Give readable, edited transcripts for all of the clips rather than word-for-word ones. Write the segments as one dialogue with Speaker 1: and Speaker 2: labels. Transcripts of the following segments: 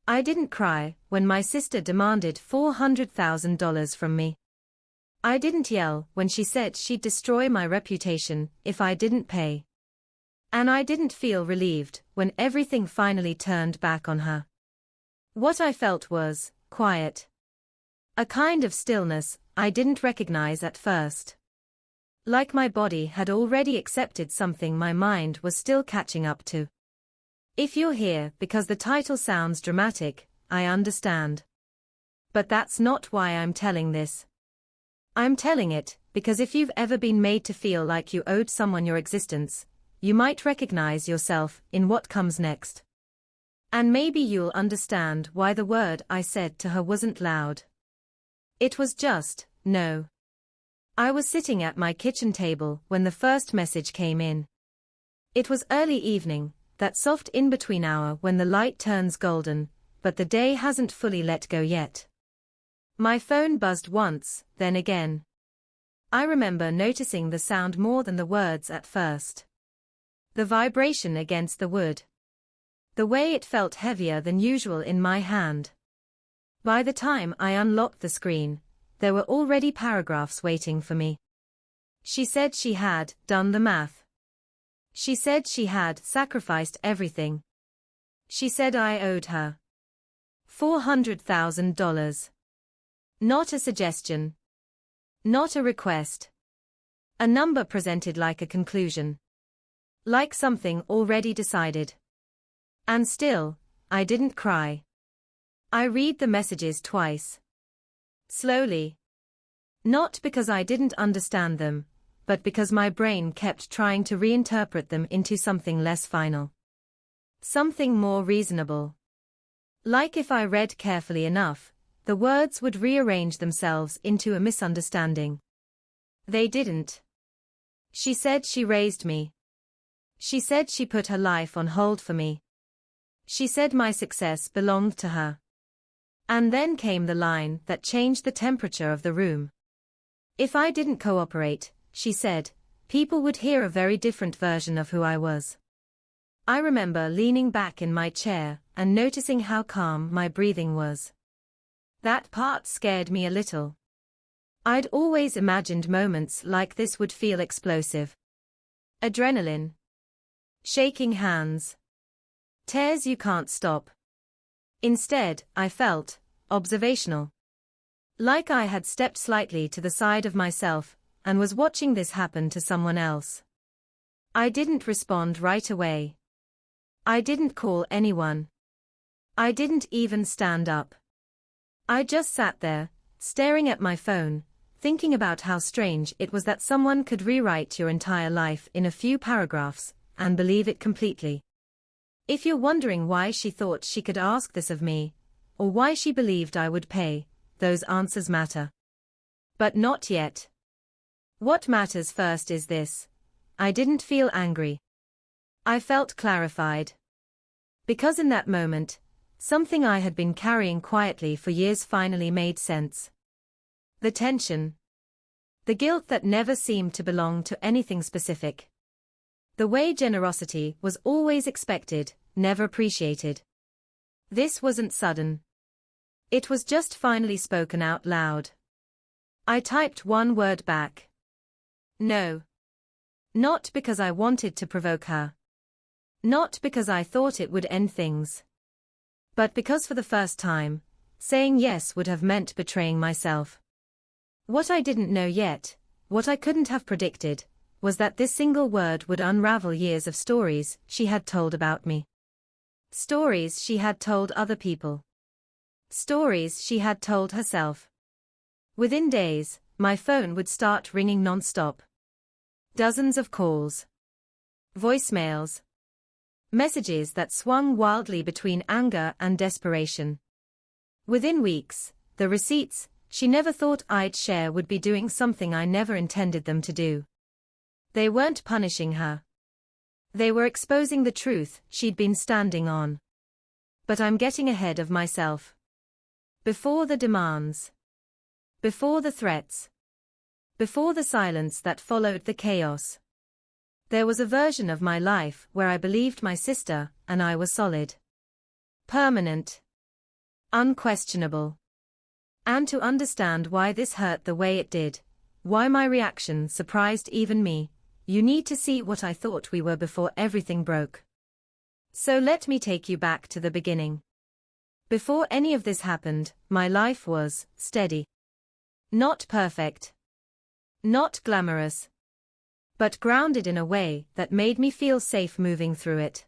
Speaker 1: I didn't cry when my sister demanded $400,000 from me. I didn't yell when she said she'd destroy my reputation if I didn't pay. And I didn't feel relieved when everything finally turned back on her. What I felt was quiet. A kind of stillness I didn't recognize at first. Like my body had already accepted something my mind was still catching up to. If you're here because the title sounds dramatic, I understand. But that's not why I'm telling this. I'm telling it because if you've ever been made to feel like you owed someone your existence, you might recognize yourself in what comes next. And maybe you'll understand why the word I said to her wasn't loud. It was just, no. I was sitting at my kitchen table when the first message came in. It was early evening, that soft in-between hour when the light turns golden, but the day hasn't fully let go yet. My phone buzzed once, then again. I remember noticing the sound more than the words at first. The vibration against the wood. The way it felt heavier than usual in my hand. By the time I unlocked the screen, there were already paragraphs waiting for me. She said she had done the math. She said she had sacrificed everything. She said I owed her $400,000. Not a suggestion. Not a request. A number presented like a conclusion. Like something already decided. And still, I didn't cry. I read the messages twice. Slowly. Not because I didn't understand them, but because my brain kept trying to reinterpret them into something less final. Something more reasonable. Like if I read carefully enough, the words would rearrange themselves into a misunderstanding. They didn't. She said she raised me. She said she put her life on hold for me. She said my success belonged to her. And then came the line that changed the temperature of the room. If I didn't cooperate, she said, people would hear a very different version of who I was. I remember leaning back in my chair and noticing how calm my breathing was. That part scared me a little. I'd always imagined moments like this would feel explosive. Adrenaline. Shaking hands. Tears you can't stop. Instead, I felt observational. Like I had stepped slightly to the side of myself and was watching this happen to someone else. I didn't respond right away. I didn't call anyone. I didn't even stand up. I just sat there, staring at my phone, thinking about how strange it was that someone could rewrite your entire life in a few paragraphs, and believe it completely. If you're wondering why she thought she could ask this of me, or why she believed I would pay, those answers matter. But not yet. What matters first is this. I didn't feel angry. I felt clarified. Because in that moment, something I had been carrying quietly for years finally made sense. The tension. The guilt that never seemed to belong to anything specific. The way generosity was always expected, never appreciated. This wasn't sudden. It was just finally spoken out loud. I typed one word back. No. Not because I wanted to provoke her. Not because I thought it would end things. But because for the first time, saying yes would have meant betraying myself. What I didn't know yet, what I couldn't have predicted, was that this single word would unravel years of stories she had told about me. Stories she had told other people. Stories she had told herself. Within days, my phone would start ringing non-stop. Dozens of calls. Voicemails. Messages that swung wildly between anger and desperation. Within weeks, the receipts she never thought I'd share would be doing something I never intended them to do. They weren't punishing her. They were exposing the truth she'd been standing on. But I'm getting ahead of myself. Before the demands. Before the threats. Before the silence that followed the chaos. There was a version of my life where I believed my sister and I were solid. Permanent. unquestionable. And to understand why this hurt the way it did, why my reaction surprised even me, you need to see what I thought we were before everything broke. So let me take you back to the beginning. Before any of this happened, my life was steady. Not perfect. Not glamorous. But grounded in a way that made me feel safe moving through it.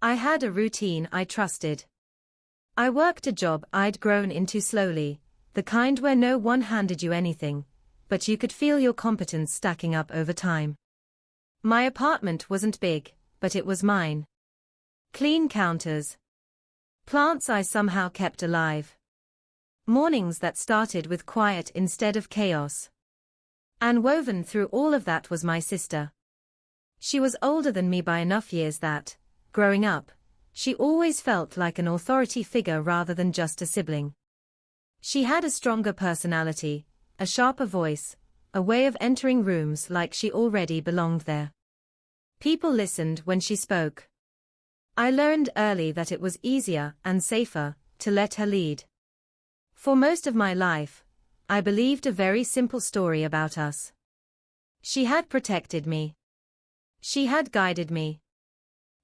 Speaker 1: I had a routine I trusted. I worked a job I'd grown into slowly, the kind where no one handed you anything, but you could feel your competence stacking up over time. My apartment wasn't big, but it was mine. Clean counters. Plants I somehow kept alive. Mornings that started with quiet instead of chaos. And woven through all of that was my sister. She was older than me by enough years that, growing up, she always felt like an authority figure rather than just a sibling. She had a stronger personality, a sharper voice, a way of entering rooms like she already belonged there. People listened when she spoke. I learned early that it was easier and safer to let her lead. For most of my life, I believed a very simple story about us. She had protected me. She had guided me.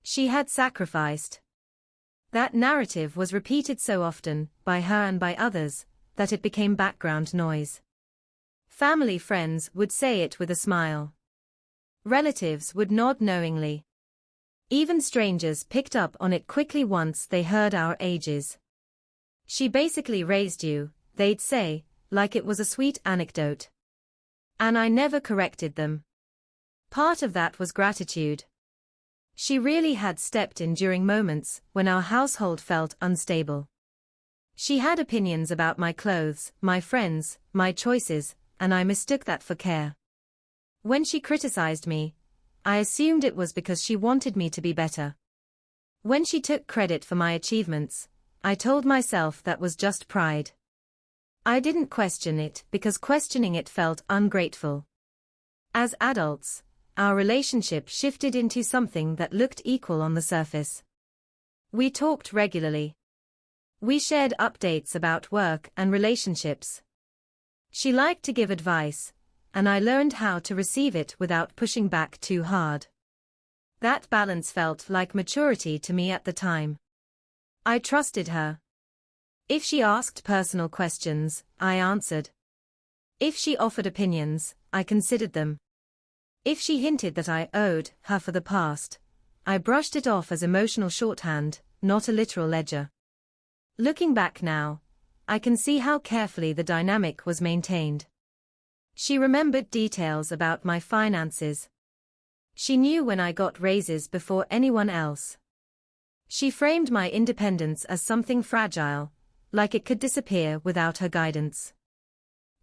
Speaker 1: She had sacrificed. That narrative was repeated so often, by her and by others, that it became background noise. Family friends would say it with a smile. Relatives would nod knowingly. Even strangers picked up on it quickly once they heard our ages. She basically raised you, they'd say, like it was a sweet anecdote. And I never corrected them. Part of that was gratitude. She really had stepped in during moments when our household felt unstable. She had opinions about my clothes, my friends, my choices, and I mistook that for care. When she criticized me, I assumed it was because she wanted me to be better. When she took credit for my achievements, I told myself that was just pride. I didn't question it because questioning it felt ungrateful. As adults, our relationship shifted into something that looked equal on the surface. We talked regularly. We shared updates about work and relationships. She liked to give advice, and I learned how to receive it without pushing back too hard. That balance felt like maturity to me at the time. I trusted her. If she asked personal questions, I answered. If she offered opinions, I considered them. If she hinted that I owed her for the past, I brushed it off as emotional shorthand, not a literal ledger. Looking back now, I can see how carefully the dynamic was maintained. She remembered details about my finances. She knew when I got raises before anyone else. She framed my independence as something fragile, like it could disappear without her guidance.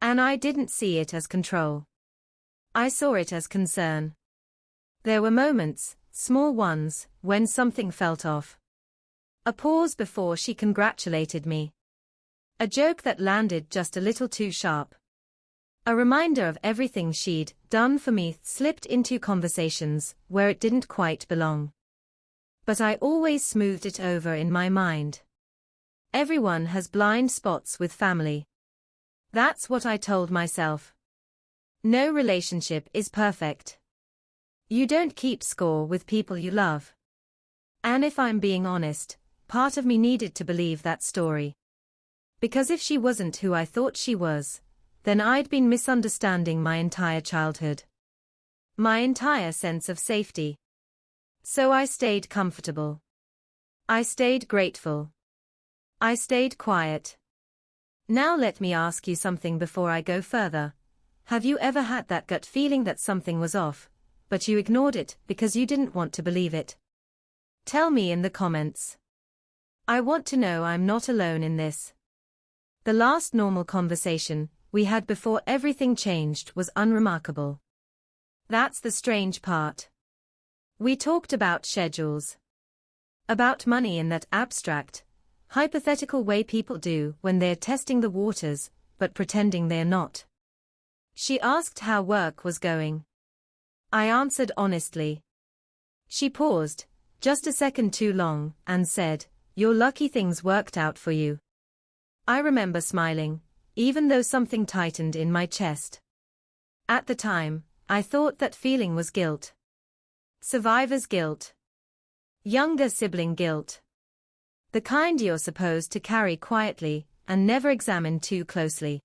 Speaker 1: And I didn't see it as control. I saw it as concern. There were moments, small ones, when something felt off. A pause before she congratulated me. A joke that landed just a little too sharp. A reminder of everything she'd done for me slipped into conversations where it didn't quite belong. But I always smoothed it over in my mind. Everyone has blind spots with family. That's what I told myself. No relationship is perfect. You don't keep score with people you love. And if I'm being honest, part of me needed to believe that story. Because if she wasn't who I thought she was, then I'd been misunderstanding my entire childhood. My entire sense of safety. So I stayed comfortable. I stayed grateful. I stayed quiet. Now let me ask you something before I go further. Have you ever had that gut feeling that something was off, but you ignored it because you didn't want to believe it? Tell me in the comments. I want to know I'm not alone in this. The last normal conversation we had before everything changed was unremarkable. That's the strange part. We talked about schedules. About money in that abstract, hypothetical way people do when they're testing the waters, but pretending they're not. She asked how work was going. I answered honestly. She paused, just a second too long, and said, "You're lucky things worked out for you." I remember smiling, even though something tightened in my chest. At the time, I thought that feeling was guilt. Survivor's guilt. Younger sibling guilt. The kind you're supposed to carry quietly and never examine too closely.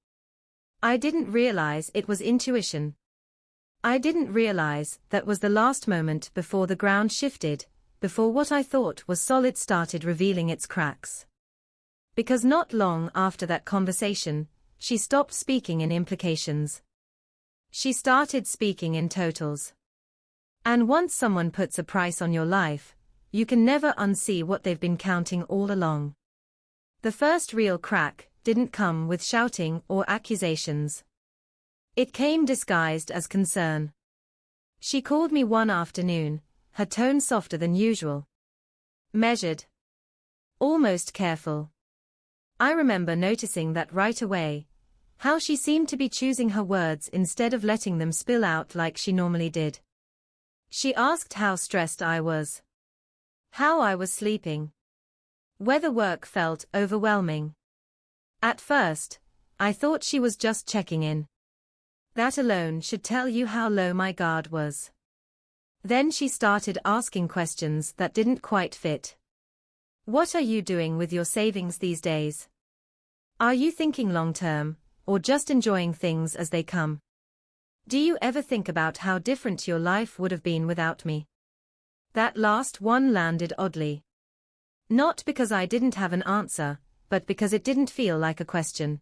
Speaker 1: I didn't realize it was intuition. I didn't realize that was the last moment before the ground shifted, before what I thought was solid started revealing its cracks. Because not long after that conversation, she stopped speaking in implications. She started speaking in totals. And once someone puts a price on your life, you can never unsee what they've been counting all along. The first real crack didn't come with shouting or accusations. It came disguised as concern. She called me one afternoon, her tone softer than usual. Measured. Almost careful. I remember noticing that right away, how she seemed to be choosing her words instead of letting them spill out like she normally did. She asked how stressed I was. How I was sleeping. Whether work felt overwhelming. At first, I thought she was just checking in. That alone should tell you how low my guard was. Then she started asking questions that didn't quite fit. What are you doing with your savings these days? Are you thinking long-term, or just enjoying things as they come? Do you ever think about how different your life would have been without me? That last one landed oddly. Not because I didn't have an answer, but because it didn't feel like a question.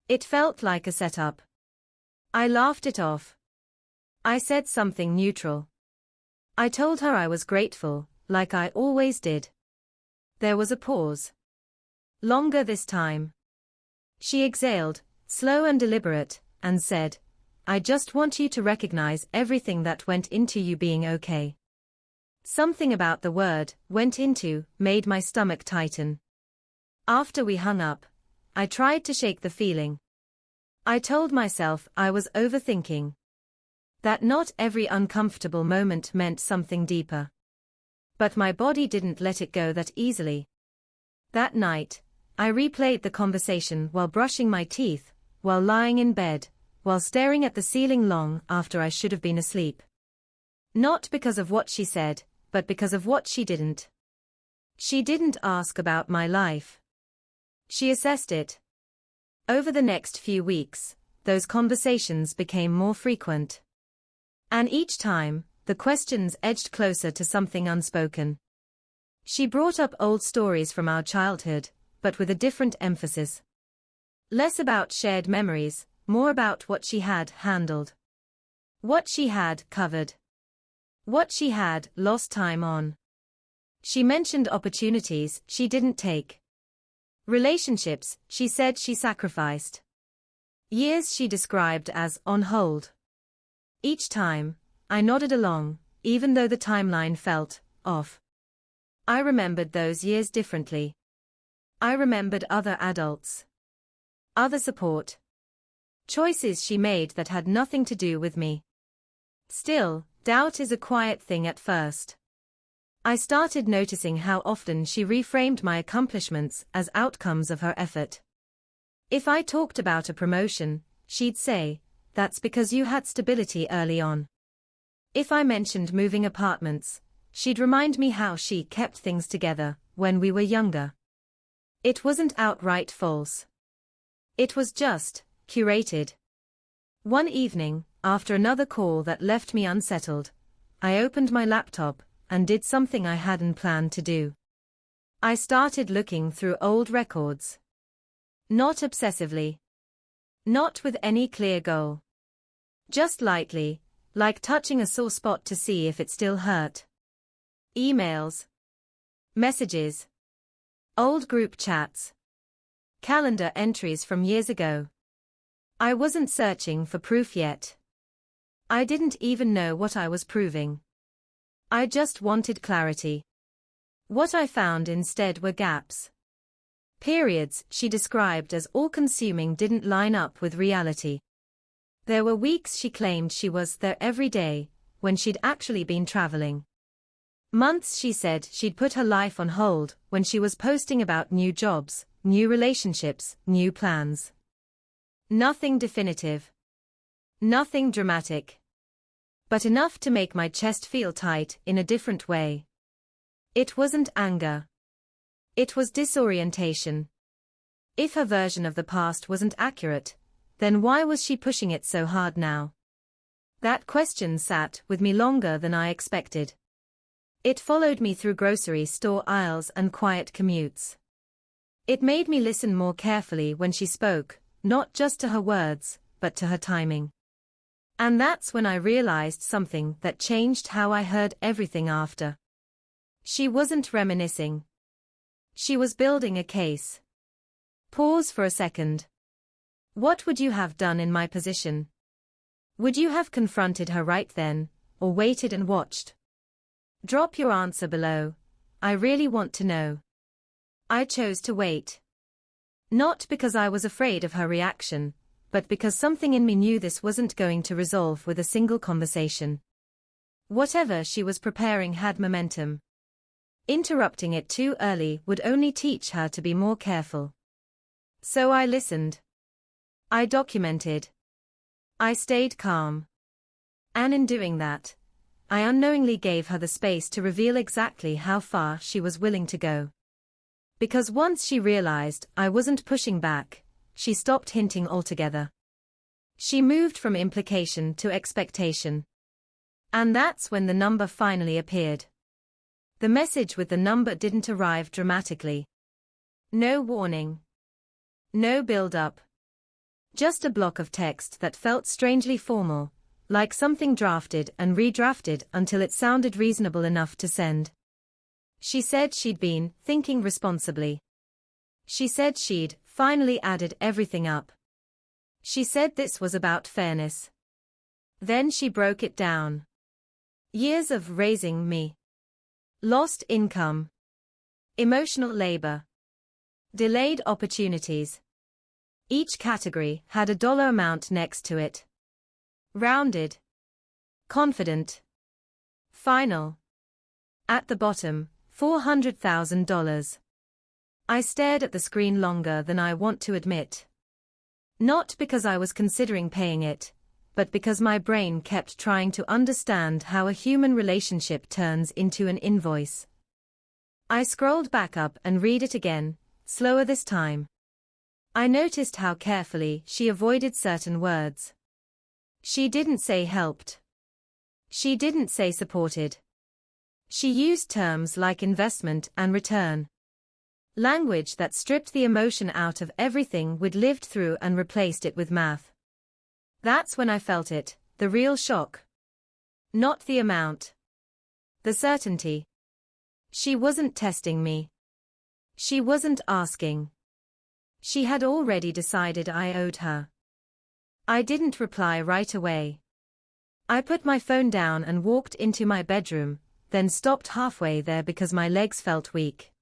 Speaker 1: It felt like a setup. I laughed it off. I said something neutral. I told her I was grateful, like I always did. There was a pause. Longer this time. She exhaled, slow and deliberate, and said, I just want you to recognize everything that went into you being okay. Something about the word, went into, made my stomach tighten. After we hung up, I tried to shake the feeling. I told myself I was overthinking. That not every uncomfortable moment meant something deeper. But my body didn't let it go that easily. That night, I replayed the conversation while brushing my teeth, while lying in bed, while staring at the ceiling long after I should have been asleep. Not because of what she said, but because of what she didn't. She didn't ask about my life. She assessed it. Over the next few weeks, those conversations became more frequent. And each time, the questions edged closer to something unspoken. She brought up old stories from our childhood, but with a different emphasis. Less about shared memories, more about what she had handled. What she had covered. What she had lost time on. She mentioned opportunities she didn't take. Relationships she said she sacrificed. Years she described as on hold. Each time, I nodded along, even though the timeline felt off. I remembered those years differently. I remembered other adults. Other support. Choices she made that had nothing to do with me. Still, doubt is a quiet thing at first. I started noticing how often she reframed my accomplishments as outcomes of her effort. If I talked about a promotion, she'd say, that's because you had stability early on. If I mentioned moving apartments, she'd remind me how she kept things together when we were younger. It wasn't outright false. It was just curated. One evening, after another call that left me unsettled, I opened my laptop and did something I hadn't planned to do. I started looking through old records. Not obsessively. Not with any clear goal. Just lightly, like touching a sore spot to see if it still hurt. Emails. Messages. Old group chats. Calendar entries from years ago. I wasn't searching for proof yet. I didn't even know what I was proving. I just wanted clarity. What I found instead were gaps. Periods she described as all-consuming didn't line up with reality. There were weeks she claimed she was there every day, when she'd actually been traveling. Months she said she'd put her life on hold when she was posting about new jobs, new relationships, new plans. Nothing definitive. Nothing dramatic. But enough to make my chest feel tight in a different way. It wasn't anger. It was disorientation. If her version of the past wasn't accurate, then why was she pushing it so hard now? That question sat with me longer than I expected. It followed me through grocery store aisles and quiet commutes. It made me listen more carefully when she spoke, not just to her words, but to her timing. And that's when I realized something that changed how I heard everything after. She wasn't reminiscing. She was building a case. Pause for a second. What would you have done in my position? Would you have confronted her right then, or waited and watched? Drop your answer below. I really want to know. I chose to wait. Not because I was afraid of her reaction, but because something in me knew this wasn't going to resolve with a single conversation. Whatever she was preparing had momentum. Interrupting it too early would only teach her to be more careful. So I listened. I documented. I stayed calm. And in doing that, I unknowingly gave her the space to reveal exactly how far she was willing to go. Because once she realized I wasn't pushing back, she stopped hinting altogether. She moved from implication to expectation. And that's when the number finally appeared. The message with the number didn't arrive dramatically. No warning. No build-up. Just a block of text that felt strangely formal, like something drafted and redrafted until it sounded reasonable enough to send. She said she'd been thinking responsibly. She said she'd finally added everything up. She said this was about fairness. Then she broke it down. Years of raising me. Lost income. Emotional labor. Delayed opportunities. Each category had a dollar amount next to it. Rounded. Confident. Final. At the bottom, $400,000. I stared at the screen longer than I want to admit. Not because I was considering paying it, but because my brain kept trying to understand how a human relationship turns into an invoice. I scrolled back up and read it again, slower this time. I noticed how carefully she avoided certain words. She didn't say helped. She didn't say supported. She used terms like investment and return. Language that stripped the emotion out of everything we'd lived through and replaced it with math. That's when I felt it, the real shock. Not the amount. The certainty. She wasn't testing me. She wasn't asking. She had already decided I owed her. I didn't reply right away. I put my phone down and walked into my bedroom, then stopped halfway there because my legs felt weak.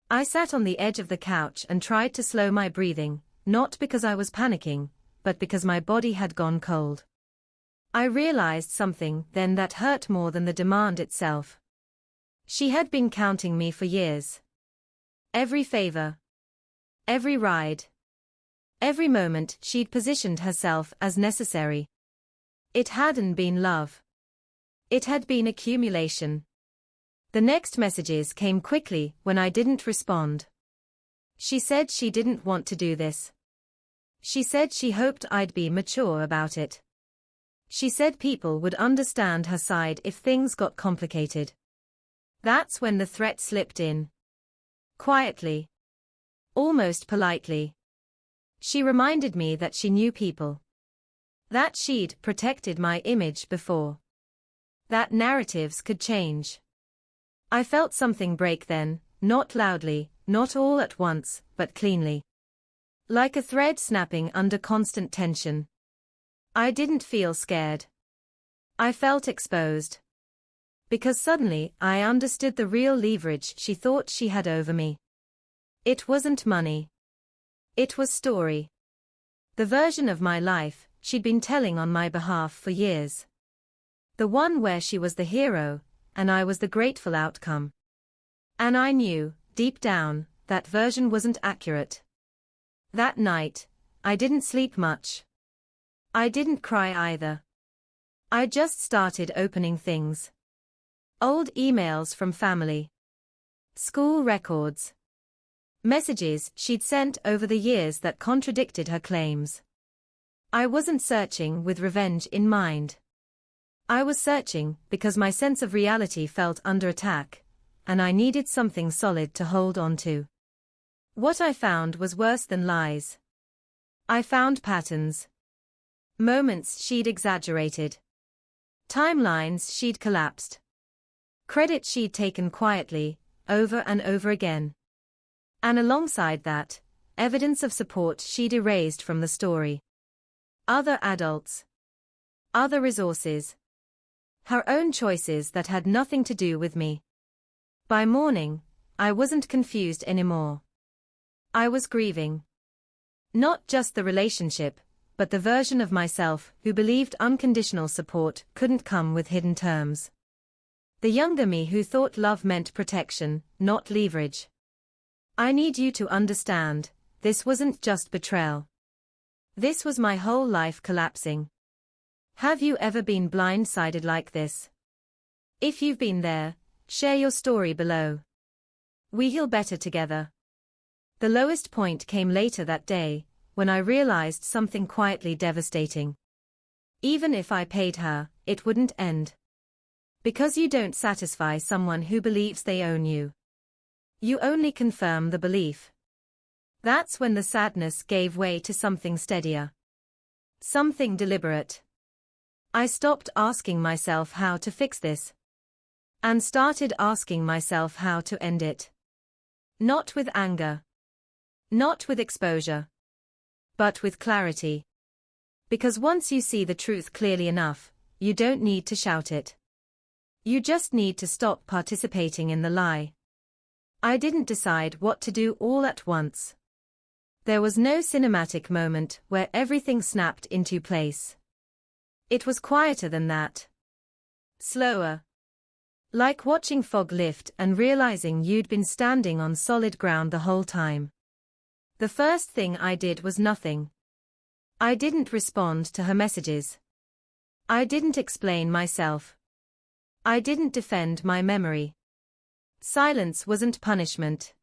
Speaker 1: I sat on the edge of the couch and tried to slow my breathing, not because I was panicking, but because my body had gone cold. I realized something then that hurt more than the demand itself. She had been counting me for years. Every favor. Every ride. Every moment she'd positioned herself as necessary. It hadn't been love. It had been accumulation. The next messages came quickly when I didn't respond. She said she didn't want to do this. She said she hoped I'd be mature about it. She said people would understand her side if things got complicated. That's when the threat slipped in. Quietly. Almost politely. She reminded me that she knew people. That she'd protected my image before. That narratives could change. I felt something break then, not loudly, not all at once, but cleanly. Like a thread snapping under constant tension. I didn't feel scared. I felt exposed. Because suddenly I understood the real leverage she thought she had over me. It wasn't money. It was story. The version of my life she'd been telling on my behalf for years. The one where she was the hero, and I was the grateful outcome. And I knew, deep down, that version wasn't accurate. That night, I didn't sleep much. I didn't cry either. I just started opening things. Old emails from family. School records. Messages she'd sent over the years that contradicted her claims. I wasn't searching with revenge in mind. I was searching because my sense of reality felt under attack, and I needed something solid to hold on to. What I found was worse than lies. I found patterns. Moments she'd exaggerated. Timelines she'd collapsed. Credit she'd taken quietly, over and over again. And alongside that, evidence of support she'd erased from the story. Other adults. Other resources. Her own choices that had nothing to do with me. By morning, I wasn't confused anymore. I was grieving. Not just the relationship, but the version of myself who believed unconditional support couldn't come with hidden terms. The younger me who thought love meant protection, not leverage. I need you to understand, this wasn't just betrayal. This was my whole life collapsing. Have you ever been blindsided like this? If you've been there, share your story below. We heal better together. The lowest point came later that day, when I realized something quietly devastating. Even if I paid her, it wouldn't end. Because you don't satisfy someone who believes they own you. You only confirm the belief. That's when the sadness gave way to something steadier. Something deliberate. I stopped asking myself how to fix this. And started asking myself how to end it. Not with anger. Not with exposure. But with clarity. Because once you see the truth clearly enough, you don't need to shout it. You just need to stop participating in the lie. I didn't decide what to do all at once. There was no cinematic moment where everything snapped into place. It was quieter than that. Slower. Like watching fog lift and realizing you'd been standing on solid ground the whole time. The first thing I did was nothing. I didn't respond to her messages. I didn't explain myself. I didn't defend my memory. Silence wasn't punishment.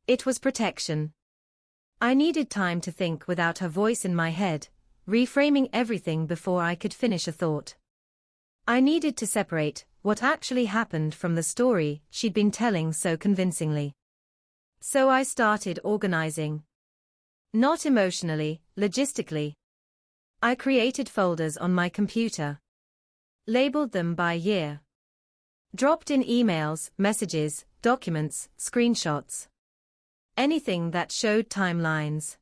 Speaker 1: It was protection. I needed time to think without her voice in my head, reframing everything before I could finish a thought. I needed to separate what actually happened from the story she'd been telling so convincingly. So I started organizing. Not emotionally, logistically. I created folders on my computer. Labeled them by year. Dropped in emails, messages, documents, screenshots. Anything that showed timelines.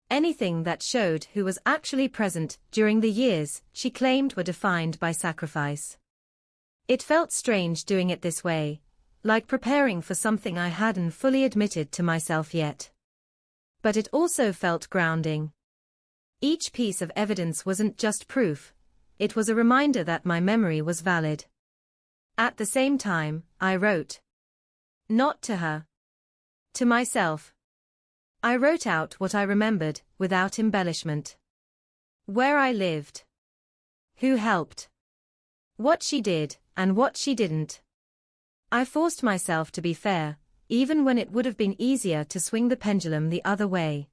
Speaker 1: Anything that showed who was actually present during the years she claimed were defined by sacrifice. It felt strange doing it this way, like preparing for something I hadn't fully admitted to myself yet. But it also felt grounding. Each piece of evidence wasn't just proof, it was a reminder that my memory was valid. At the same time, I wrote. Not to her. To myself. I wrote out what I remembered, without embellishment. Where I lived. Who helped. What she did, and what she didn't. I forced myself to be fair, even when it would have been easier to swing the pendulum the other way.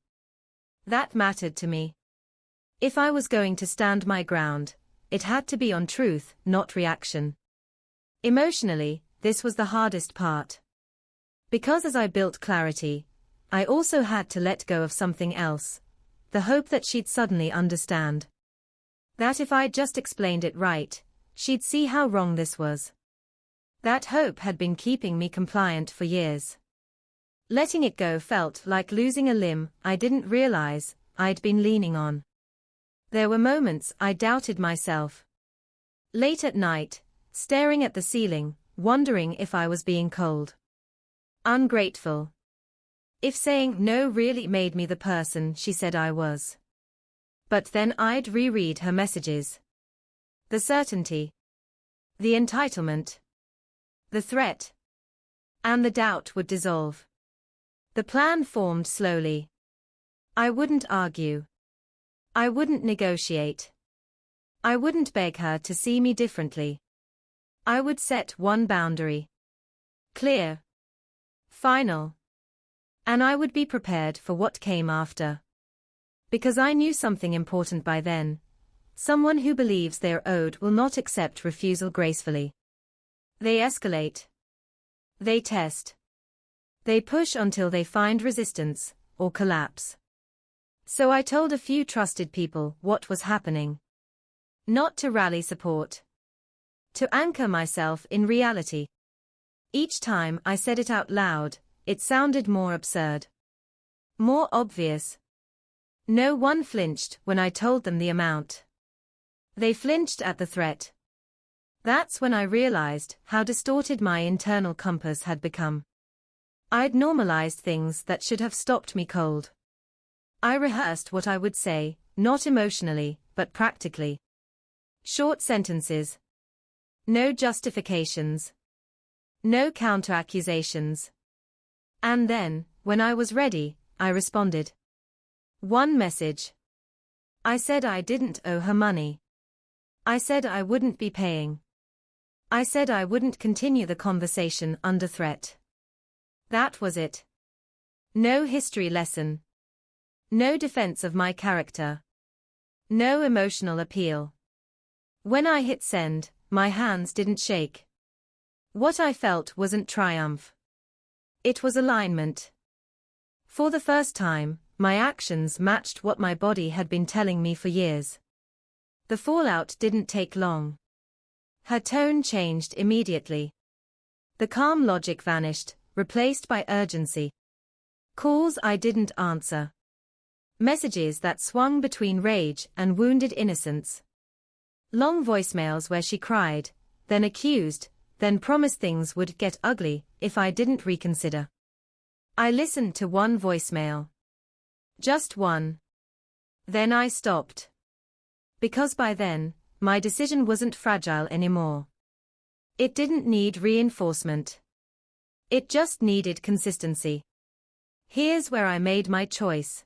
Speaker 1: That mattered to me. If I was going to stand my ground, it had to be on truth, not reaction. Emotionally, this was the hardest part. Because as I built clarity, I also had to let go of something else, the hope that she'd suddenly understand. That if I just explained it right, she'd see how wrong this was. That hope had been keeping me compliant for years. Letting it go felt like losing a limb I didn't realize I'd been leaning on. There were moments I doubted myself. Late at night, staring at the ceiling, wondering if I was being cold. Ungrateful. If saying no really made me the person she said I was. But then I'd reread her messages. The certainty. The entitlement. The threat and the doubt would dissolve. The plan formed slowly. I wouldn't argue. I wouldn't negotiate. I wouldn't beg her to see me differently. I would set one boundary. Clear. Final. And I would be prepared for what came after. Because I knew something important by then. Someone who believes they are owed will not accept refusal gracefully. They escalate. They test. They push until they find resistance, or collapse. So I told a few trusted people what was happening. Not to rally support. To anchor myself in reality. Each time I said it out loud, it sounded more absurd. More obvious. No one flinched when I told them the amount. They flinched at the threat. That's when I realized how distorted my internal compass had become. I'd normalized things that should have stopped me cold. I rehearsed what I would say, not emotionally, but practically. Short sentences. No justifications. No counter-accusations. And then, when I was ready, I responded. One message. I said I didn't owe her money. I said I wouldn't be paying. I said I wouldn't continue the conversation under threat. That was it. No history lesson. No defense of my character. No emotional appeal. When I hit send, my hands didn't shake. What I felt wasn't triumph. It was alignment. For the first time, my actions matched what my body had been telling me for years. The fallout didn't take long. Her tone changed immediately. The calm logic vanished, replaced by urgency. Calls I didn't answer. Messages that swung between rage and wounded innocence. Long voicemails where she cried, then accused, then promised things would get ugly if I didn't reconsider. I listened to one voicemail. Just one. Then I stopped. Because by then, my decision wasn't fragile anymore. It didn't need reinforcement. It just needed consistency. Here's where I made my choice.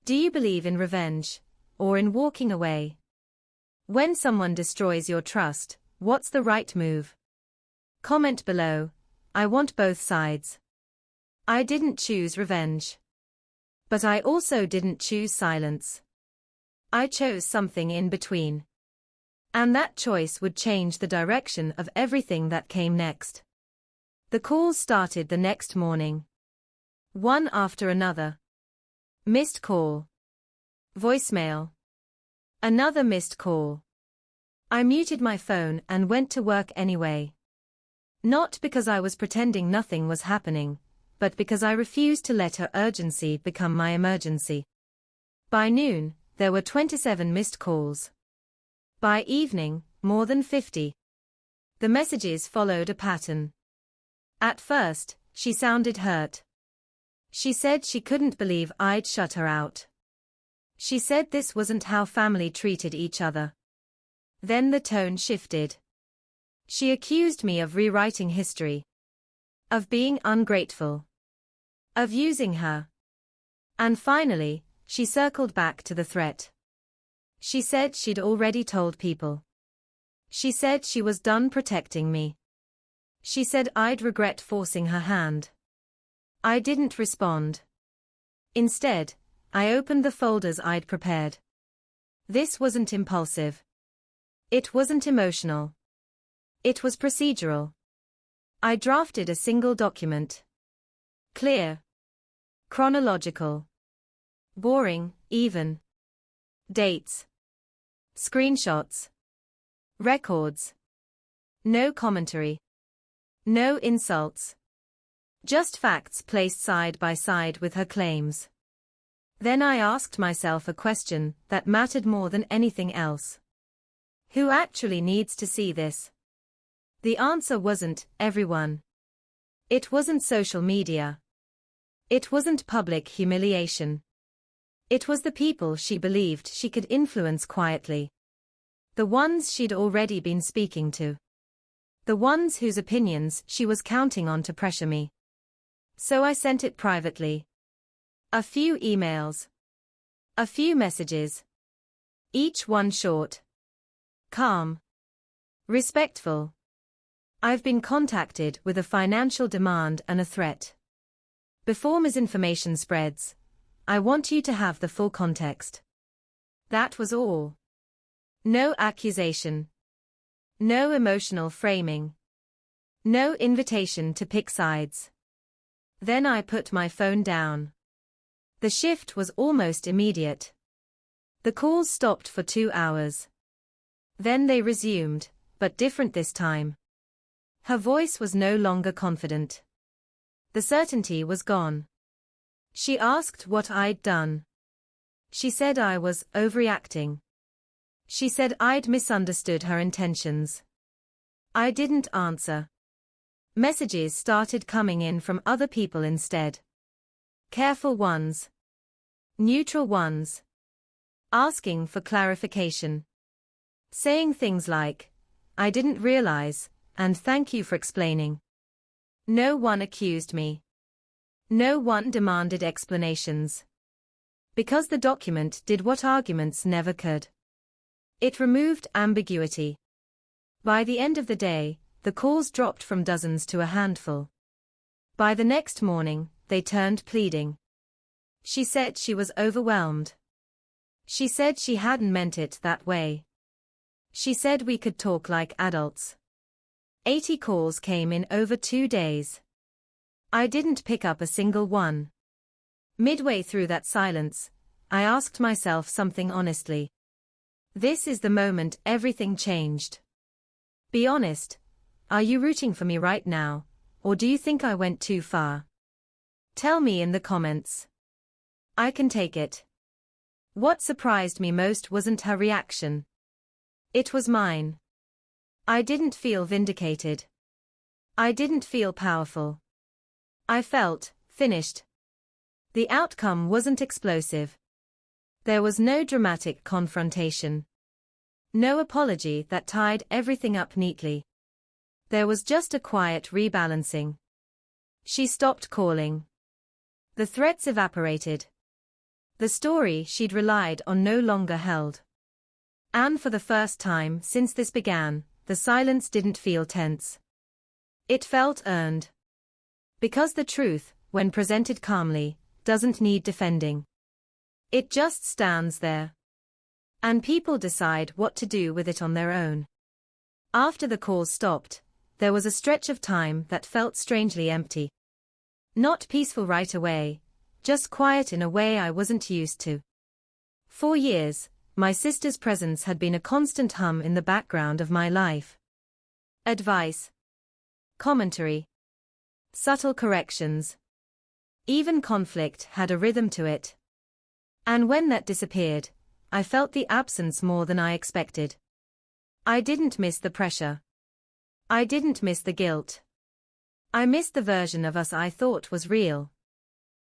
Speaker 1: Do you believe in revenge, or in walking away? When someone destroys your trust, what's the right move? Comment below. I want both sides. I didn't choose revenge. But I also didn't choose silence. I chose something in between. And that choice would change the direction of everything that came next. The calls started the next morning. One after another. Missed call. Voicemail. Another missed call. I muted my phone and went to work anyway. Not because I was pretending nothing was happening, but because I refused to let her urgency become my emergency. By noon, there were 27 missed calls. By evening, more than 50. The messages followed a pattern. At first, she sounded hurt. She said she couldn't believe I'd shut her out. She said this wasn't how family treated each other. Then the tone shifted. She accused me of rewriting history. Of being ungrateful. Of using her. And finally, she circled back to the threat. She said she'd already told people. She said she was done protecting me. She said I'd regret forcing her hand. I didn't respond. Instead, I opened the folders I'd prepared. This wasn't impulsive. It wasn't emotional. It was procedural. I drafted a single document. Clear. Chronological. Boring, even. Dates. Screenshots. Records. No commentary. No insults. Just facts placed side by side with her claims. Then I asked myself a question that mattered more than anything else. Who actually needs to see this? The answer wasn't everyone. It wasn't social media. It wasn't public humiliation. It was the people she believed she could influence quietly. The ones she'd already been speaking to. The ones whose opinions she was counting on to pressure me. So I sent it privately. A few emails. A few messages. Each one short. Calm. Respectful. I've been contacted with a financial demand and a threat. Before misinformation spreads, I want you to have the full context. That was all. No accusation. No emotional framing. No invitation to pick sides. Then I put my phone down. The shift was almost immediate. The calls stopped for 2 hours. Then they resumed, but different this time. Her voice was no longer confident. The certainty was gone. She asked what I'd done. She said I was overreacting. She said I'd misunderstood her intentions. I didn't answer. Messages started coming in from other people instead. Careful ones. Neutral ones. Asking for clarification. Saying things like, "I didn't realize," and "thank you for explaining." No one accused me. No one demanded explanations. Because the document did what arguments never could. It removed ambiguity. By the end of the day, the calls dropped from dozens to a handful. By the next morning, they turned pleading. She said she was overwhelmed. She said she hadn't meant it that way. She said we could talk like adults. 80 calls came in over 2 days. I didn't pick up a single one. Midway through that silence, I asked myself something honestly. This is the moment everything changed. Be honest. Are you rooting for me right now, or do you think I went too far? Tell me in the comments. I can take it. What surprised me most wasn't her reaction. It was mine. I didn't feel vindicated. I didn't feel powerful. I felt finished. The outcome wasn't explosive. There was no dramatic confrontation. No apology that tied everything up neatly. There was just a quiet rebalancing. She stopped calling. The threats evaporated. The story she'd relied on no longer held. And for the first time since this began, the silence didn't feel tense. It felt earned. Because the truth, when presented calmly, doesn't need defending. It just stands there. And people decide what to do with it on their own. After the calls stopped, there was a stretch of time that felt strangely empty. Not peaceful right away, just quiet in a way I wasn't used to. For years, my sister's presence had been a constant hum in the background of my life. Advice. Commentary. Subtle corrections. Even conflict had a rhythm to it. And when that disappeared, I felt the absence more than I expected. I didn't miss the pressure. I didn't miss the guilt. I missed the version of us I thought was real.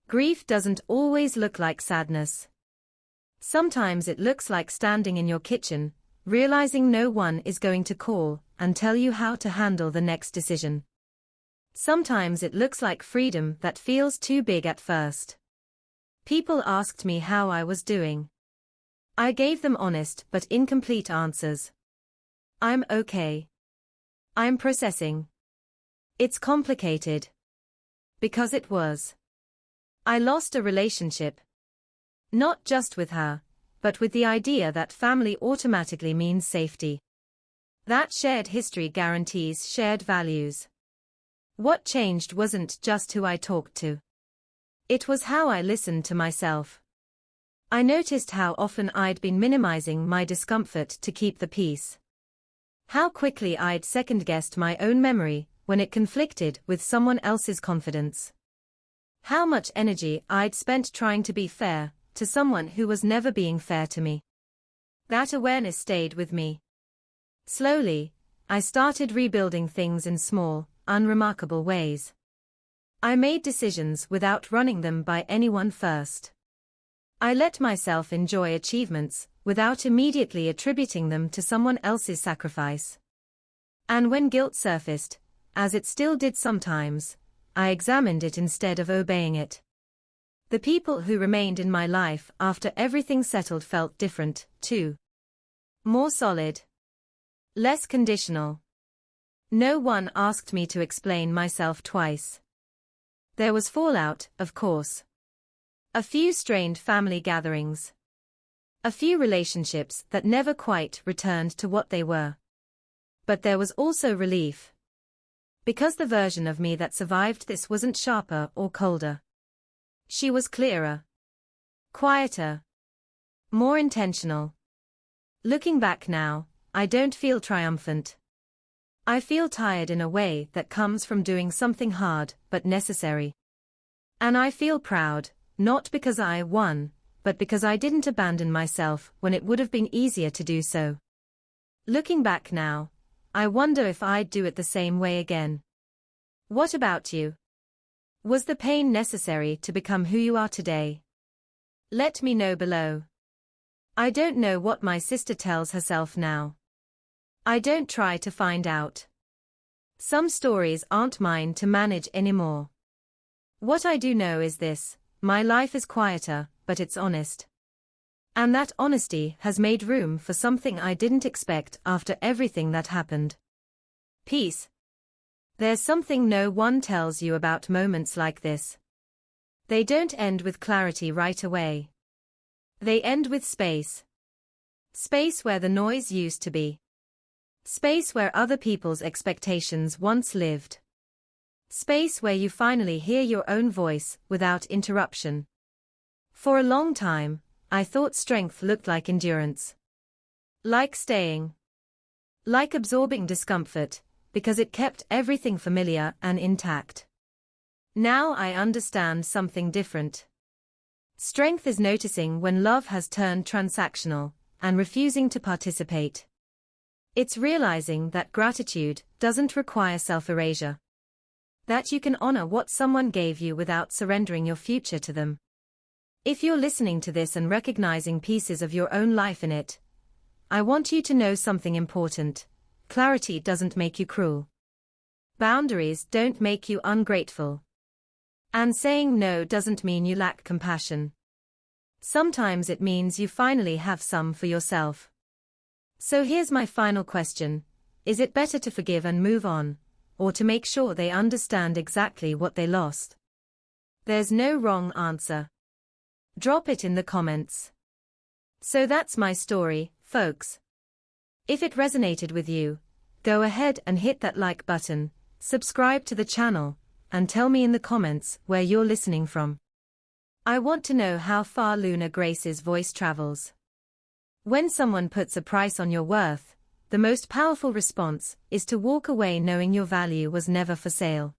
Speaker 1: Grief doesn't always look like sadness. Sometimes it looks like standing in your kitchen, realizing no one is going to call and tell you how to handle the next decision. Sometimes it looks like freedom that feels too big at first. People asked me how I was doing. I gave them honest but incomplete answers. I'm okay. I'm processing. It's complicated. Because it was. I lost a relationship. Not just with her, but with the idea that family automatically means safety. That shared history guarantees shared values. What changed wasn't just who I talked to. It was how I listened to myself. I noticed how often I'd been minimizing my discomfort to keep the peace. How quickly I'd second-guessed my own memory when it conflicted with someone else's confidence. How much energy I'd spent trying to be fair to someone who was never being fair to me. That awareness stayed with me. Slowly, I started rebuilding things in small, unremarkable ways. I made decisions without running them by anyone first. I let myself enjoy achievements without immediately attributing them to someone else's sacrifice. And when guilt surfaced, as it still did sometimes, I examined it instead of obeying it. The people who remained in my life after everything settled felt different, too. More solid. Less conditional. No one asked me to explain myself twice. There was fallout, of course. A few strained family gatherings. A few relationships that never quite returned to what they were. But there was also relief. Because the version of me that survived this wasn't sharper or colder. She was clearer. Quieter. More intentional. Looking back now, I don't feel triumphant. I feel tired in a way that comes from doing something hard but necessary. And I feel proud, not because I won, but because I didn't abandon myself when it would have been easier to do so. Looking back now, I wonder if I'd do it the same way again. What about you? Was the pain necessary to become who you are today? Let me know below. I don't know what my sister tells herself now. I don't try to find out. Some stories aren't mine to manage anymore. What I do know is this: my life is quieter, but it's honest. And that honesty has made room for something I didn't expect after everything that happened. Peace. There's something no one tells you about moments like this. They don't end with clarity right away. They end with space. Space where the noise used to be. Space where other people's expectations once lived. Space where you finally hear your own voice without interruption. For a long time, I thought strength looked like endurance. Like staying. Like absorbing discomfort, because it kept everything familiar and intact. Now I understand something different. Strength is noticing when love has turned transactional, and refusing to participate. It's realizing that gratitude doesn't require self-erasure. That you can honor what someone gave you without surrendering your future to them. If you're listening to this and recognizing pieces of your own life in it, I want you to know something important. Clarity doesn't make you cruel. Boundaries don't make you ungrateful. And saying no doesn't mean you lack compassion. Sometimes it means you finally have some for yourself. So here's my final question. Is it better to forgive and move on, or to make sure they understand exactly what they lost? There's no wrong answer. Drop it in the comments. So that's my story, folks. If it resonated with you, go ahead and hit that like button, subscribe to the channel, and tell me in the comments where you're listening from. I want to know how far Luna Grace's voice travels. When someone puts a price on your worth, the most powerful response is to walk away knowing your value was never for sale.